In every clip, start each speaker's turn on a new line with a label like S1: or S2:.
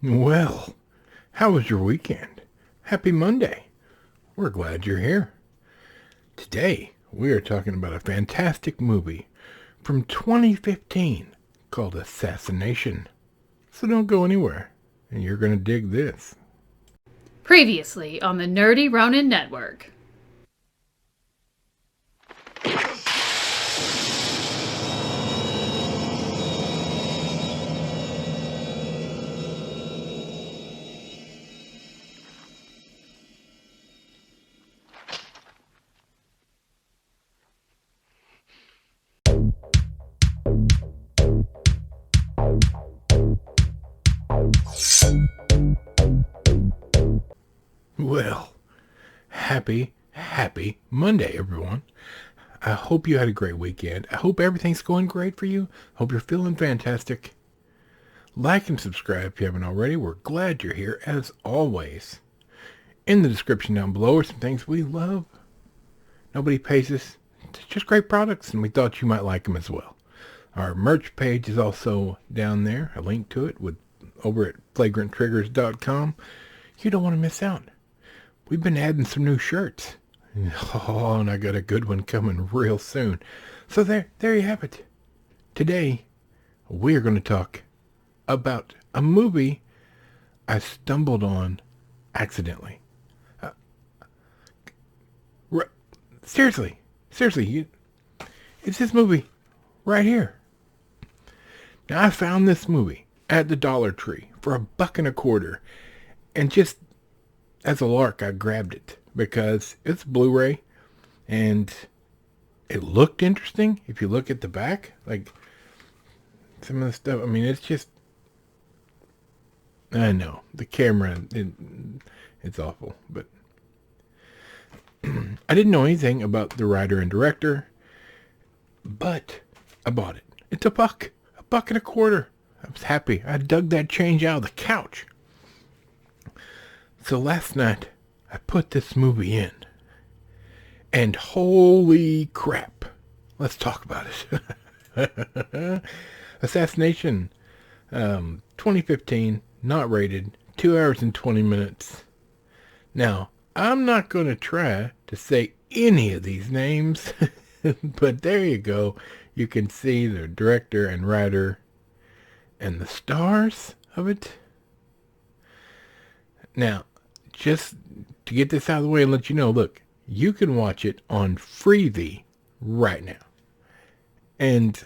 S1: Well, how was your weekend? Happy Monday. We're glad you're here. Today, we are talking about a fantastic movie from 2015 called Assassination. So don't go anywhere, and you're going to dig this.
S2: Previously on the Nerdy Ronin Network.
S1: Well, happy Monday, everyone. I hope you had a great weekend. I hope everything's going great for you. Hope you're feeling fantastic. Like and subscribe if you haven't already. We're glad you're here, as always. In the description down below are some things we love. Nobody pays us. It's just great products, and we thought you might like them as well. Our merch page is also down there. A link to it over at flagranttriggers.com. You don't want to miss out. We've been adding some new shirts. Oh, and I got a good one coming real soon. So there you have it. Today, we are going to talk about a movie I stumbled on accidentally. Seriously, it's this movie right here. Now, I found this movie at the Dollar Tree for $1.25, and just as a lark, I grabbed it because it's Blu-ray, and it looked interesting. If you look at the back, like some of the stuff, I mean, it's just, I know the camera, it's awful, but I didn't know anything about the writer and director, but I bought it. It's $1.25. I was happy. I dug that change out of the couch. So last night, I put this movie in, and holy crap, let's talk about it. Assassination, 2015, not rated, 2 hours and 20 minutes. Now, I'm not going to try to say any of these names, but there you go. You can see the director and writer and the stars of it. Now, just to get this out of the way and let you know, look, you can watch it on Freevee right now. And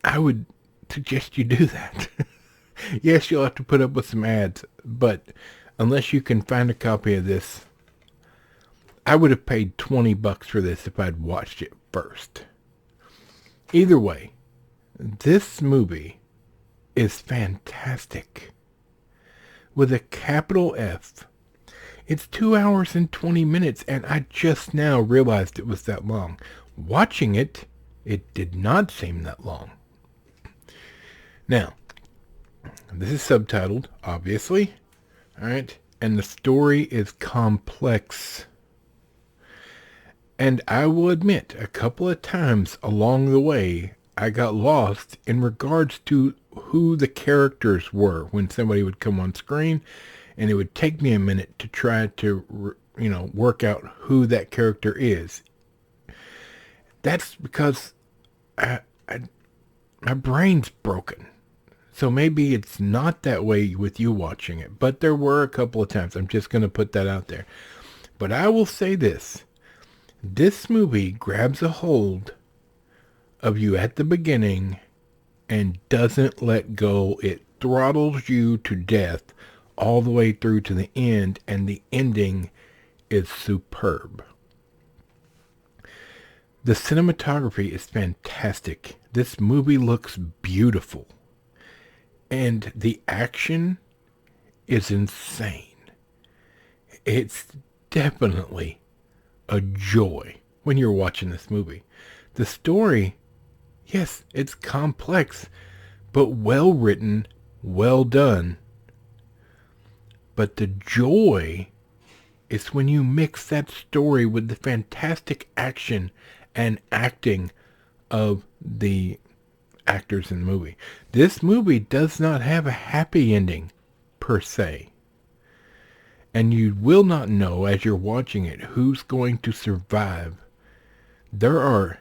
S1: I would suggest you do that. Yes, you'll have to put up with some ads, but unless you can find a copy of this, I would have paid $20 for this if I'd watched it first. Either way, this movie is fantastic. With a capital F. It's 2 hours and 20 minutes, and I just now realized it was that long. Watching it, it did not seem that long. Now, this is subtitled, obviously. Alright, and the story is complex. And I will admit, a couple of times along the way, I got lost in regards to who the characters were when somebody would come on screen, and it would take me a minute to try to, work out who that character is. That's because my brain's broken. So maybe it's not that way with you watching it, but there were a couple of times. I'm just going to put that out there. But I will say this. This movie grabs a hold of you at the beginning and doesn't let go. It throttles you to death all the way through to the end, and the ending is superb. The cinematography is fantastic. This movie looks beautiful. And the action is insane. It's definitely a joy when you're watching this movie. The story, yes, it's complex, but well written, well done. But the joy is when you mix that story with the fantastic action and acting of the actors in the movie. This movie does not have a happy ending, per se. And you will not know as you're watching it who's going to survive. There are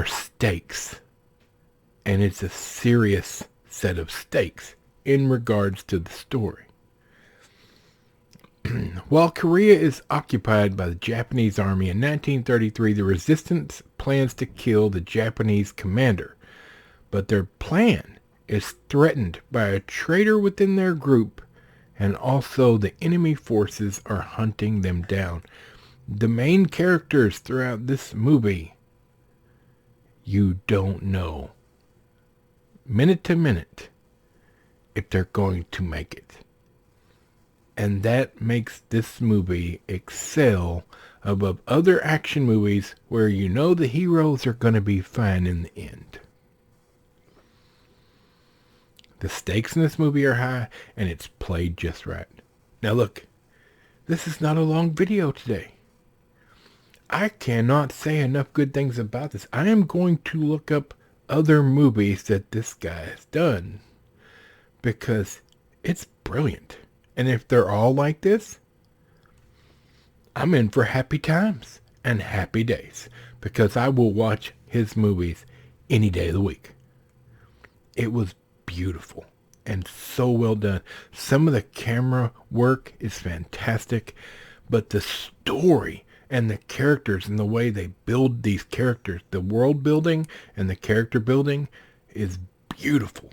S1: stakes, and it's a serious set of stakes in regards to the story. While Korea is occupied by the Japanese army in 1933, the resistance plans to kill the Japanese commander, but their plan is threatened by a traitor within their group, and also the enemy forces are hunting them down. The main characters throughout this movie, you don't know, minute to minute, if they're going to make it. And that makes this movie excel above other action movies where you know the heroes are going to be fine in the end. The stakes in this movie are high, and it's played just right. Now look, this is not a long video today. I cannot say enough good things about this. I am going to look up other movies that this guy has done, because it's brilliant. And if they're all like this, I'm in for happy times and happy days, because I will watch his movies any day of the week. It was beautiful and so well done. Some of the camera work is fantastic, but the story and the characters and the way they build these characters, the world building and the character building is beautiful.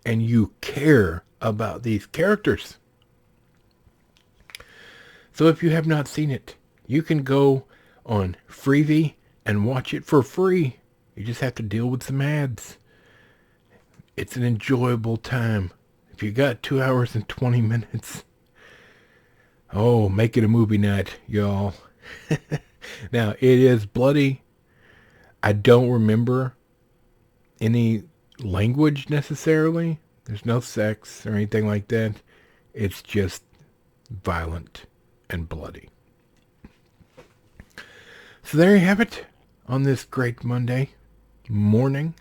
S1: And you care about these characters. So if you have not seen it, you can go on Freevee and watch it for free. You just have to deal with some ads. It's an enjoyable time. If you got 2 hours and 20 minutes, oh, make it a movie night, y'all. Now, it is bloody. I don't remember any language necessarily. There's no sex or anything like that. It's just violent and bloody. So there you have it on this great Monday morning.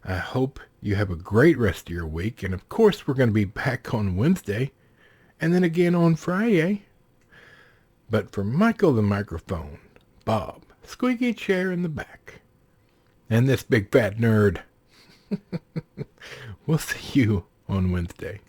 S1: I hope you have a great rest of your week. And of course, we're going to be back on Wednesday and then again on Friday. But for Michael the microphone, Bob, squeaky chair in the back, and this big fat nerd, we'll see you on Wednesday.